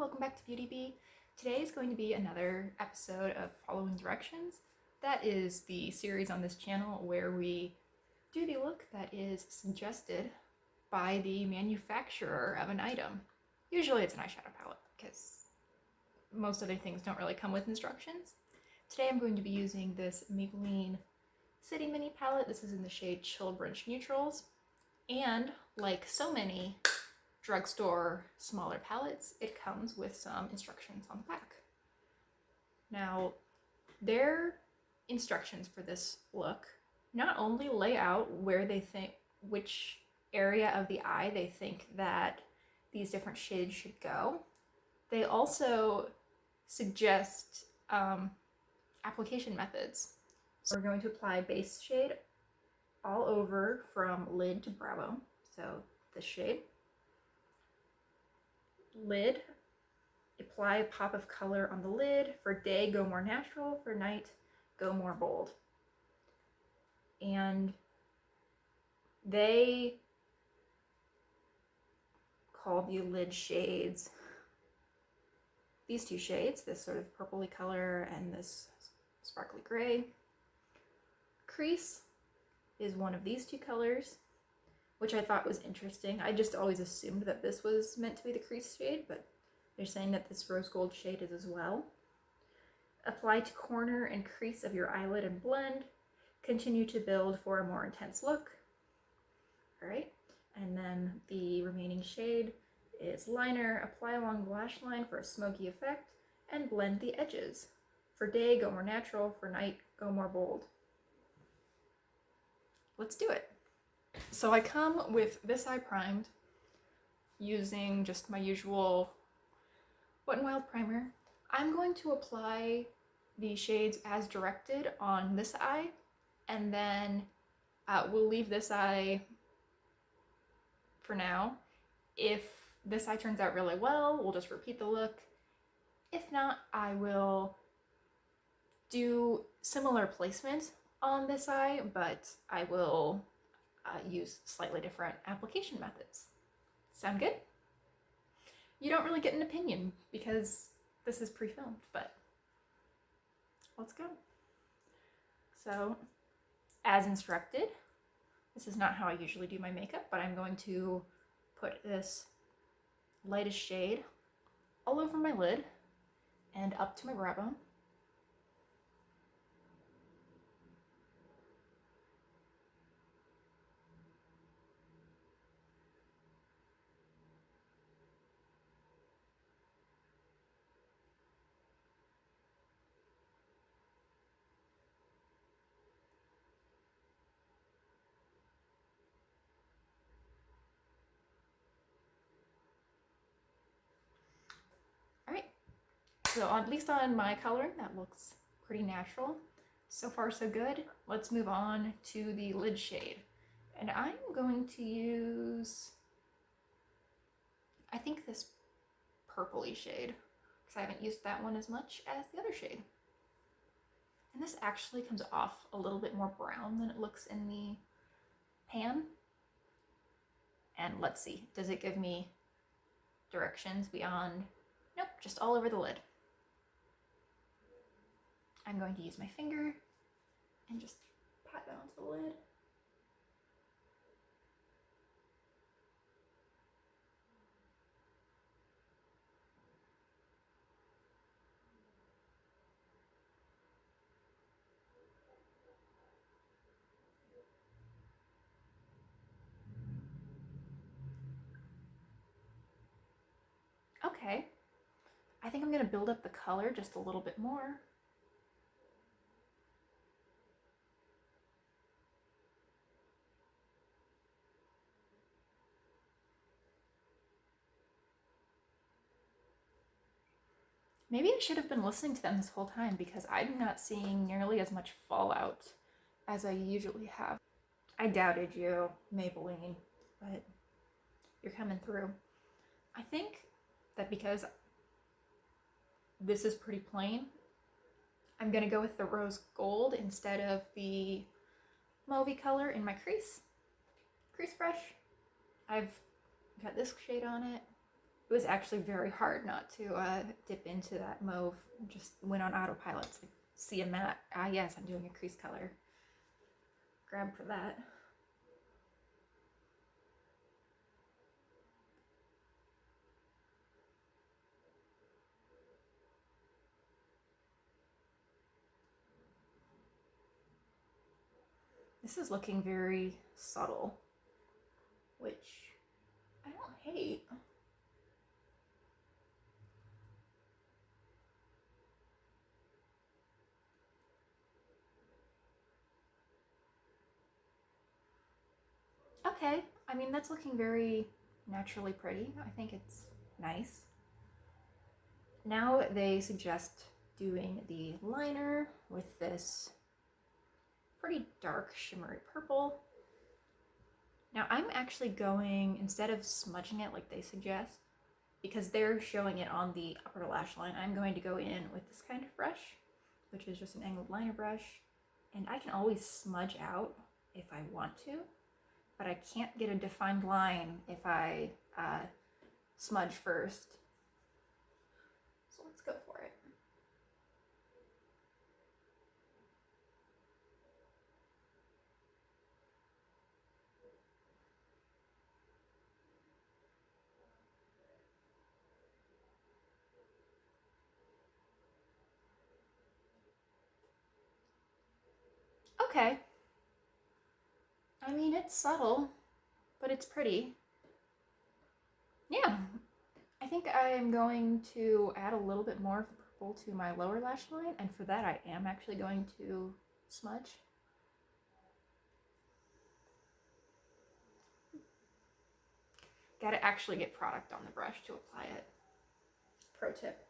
welcome back to Beauty Bee. Today is going to be another episode of Following Directions. That is the series on this channel where we do the look that is suggested by the manufacturer of an item. Usually it's an eyeshadow palette because most other things don't really come with instructions. Today I'm going to be using this Maybelline City Mini palette. This is in the shade Chill Brunch Neutrals. And like so many drugstore smaller palettes, it comes with some instructions on the back. Now, their instructions for this look not only lay out where they think, which area of the eye they think that these different shades should go, they also suggest application methods. So we're going to apply base shade all over from lid to brow bone. So this shade. Lid, apply a pop of color on the lid. For day, go more natural. For night, go more bold. And they call the lid shades, these two shades, this sort of purpley color and this sparkly gray. Crease is one of these two colors, which I thought was interesting. I just always assumed that this was meant to be the crease shade, but they're saying that this rose gold shade is as well. Apply to corner and crease of your eyelid and blend. Continue to build for a more intense look. All right, and then the remaining shade is liner. Apply along the lash line for a smoky effect and blend the edges. For day, go more natural. For night, go more bold. Let's do it. So I come with this eye primed using just my usual Wet n Wild primer. I'm going to apply the shades as directed on this eye, and then we'll leave this eye for now. If this eye turns out really well, we'll just repeat the look. If not, I will do similar placement on this eye, but I will use slightly different application methods. Sound good? You don't really get an opinion because this is pre-filmed, but let's go. So, as instructed, this is not how I usually do my makeup, but I'm going to put this lightest shade all over my lid and up to my brow bone. So at least on my coloring, that looks pretty natural. So far so good. Let's move on to the lid shade. And I'm going to use, I think this purpley shade, because I haven't used that one as much as the other shade. And this actually comes off a little bit more brown than it looks in the pan. And let's see, does it give me directions beyond? Nope, just all over the lid. I'm going to use my finger and just pat that onto the lid. Okay, I think I'm going to build up the color just a little bit more. Maybe I should have been listening to them this whole time because I'm not seeing nearly as much fallout as I usually have. I doubted you, Maybelline, but you're coming through. I think that because this is pretty plain, I'm gonna go with the rose gold instead of the mauvey color in my crease brush. I've got this shade on it. It was actually very hard not to dip into that mauve. Just went on autopilot to see a matte. Ah, yes, I'm doing a crease color. Grab for that. This is looking very subtle, which I don't hate. Okay, I mean, that's looking very naturally pretty. I think it's nice. Now they suggest doing the liner with this pretty dark shimmery purple. Now I'm actually going, instead of smudging it like they suggest, because they're showing it on the upper lash line, I'm going to go in with this kind of brush, which is just an angled liner brush. And I can always smudge out if I want to, but I can't get a defined line if I smudge first. So let's go for it. Okay. I mean, it's subtle, but it's pretty. Yeah. I think I am going to add a little bit more of the purple to my lower lash line, and for that I am actually going to smudge. Gotta actually get product on the brush to apply it. Pro tip.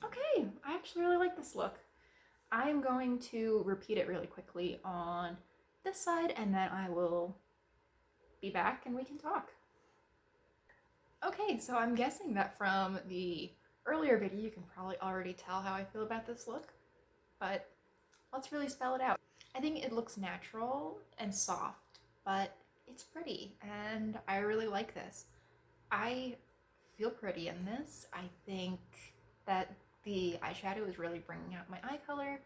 Okay, I actually really like this look. I am going to repeat it really quickly on this side, and then I will be back and we can talk. Okay, so I'm guessing that from the earlier video you can probably already tell how I feel about this look, but let's really spell it out. I think it looks natural and soft, but it's pretty, and I really like this. I feel pretty in this. I think that the eyeshadow is really bringing out my eye color,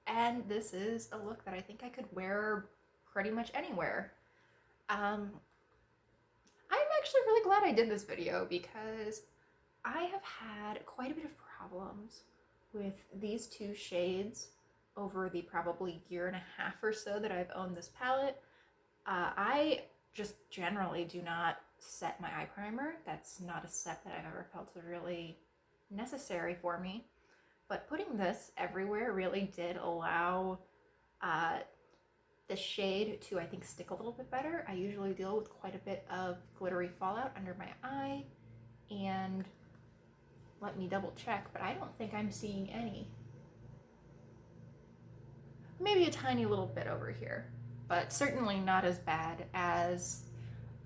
and this is a look that I think I could wear pretty much anywhere. I'm actually really glad I did this video because I have had quite a bit of problems with these two shades over the probably year and a half or so that I've owned this palette. I just generally do not set my eye primer. That's not a step that I've ever felt really necessary for me. But putting this everywhere really did allow the shade to, I think, stick a little bit better. I usually deal with quite a bit of glittery fallout under my eye, and let me double check, but I don't think I'm seeing any. Maybe a tiny little bit over here, but certainly not as bad as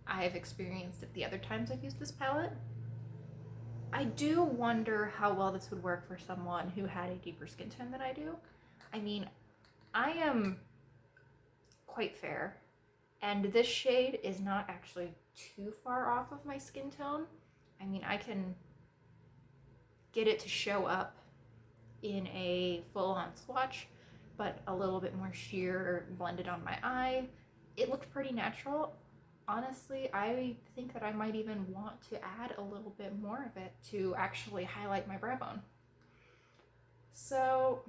I've experienced at the other times I've used this palette. I do wonder how well this would work for someone who had a deeper skin tone than I do. I mean, I am quite fair, and this shade is not actually too far off of my skin tone. I mean, I can get it to show up in a full-on swatch, but a little bit more sheer blended on my eye. It looked pretty natural. Honestly, I think that I might even want to add a little bit more of it to actually highlight my brow bone. So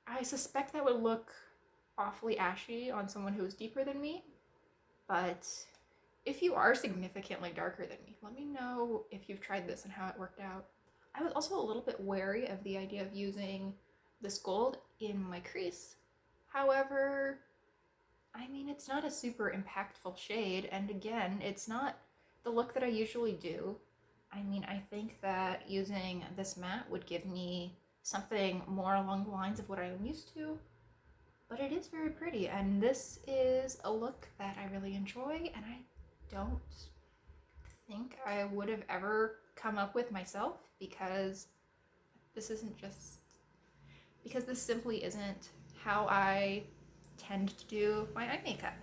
I suspect that would look awfully ashy on someone who is deeper than me, but if you are significantly darker than me, let me know if you've tried this and how it worked out. I was also a little bit wary of the idea of using this gold in my crease. However, I mean, it's not a super impactful shade, and again, it's not the look that I usually do. I mean, I think that using this matte would give me something more along the lines of what I'm used to, but it is very pretty, and this is a look that I really enjoy, and I don't think I would have ever come up with myself, because this isn't just because this simply isn't how I tend to do my eye makeup.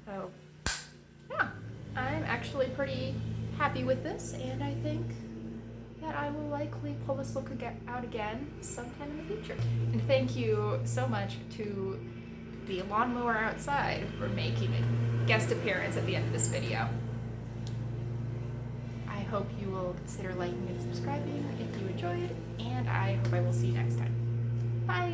So yeah, I'm actually pretty happy with this, and I think that I will likely pull this look out again sometime in the future. And thank you so much to the lawnmower outside for making a guest appearance at the end of this video. I hope you will consider liking and subscribing if you enjoyed, and I hope I will see you next time. Bye!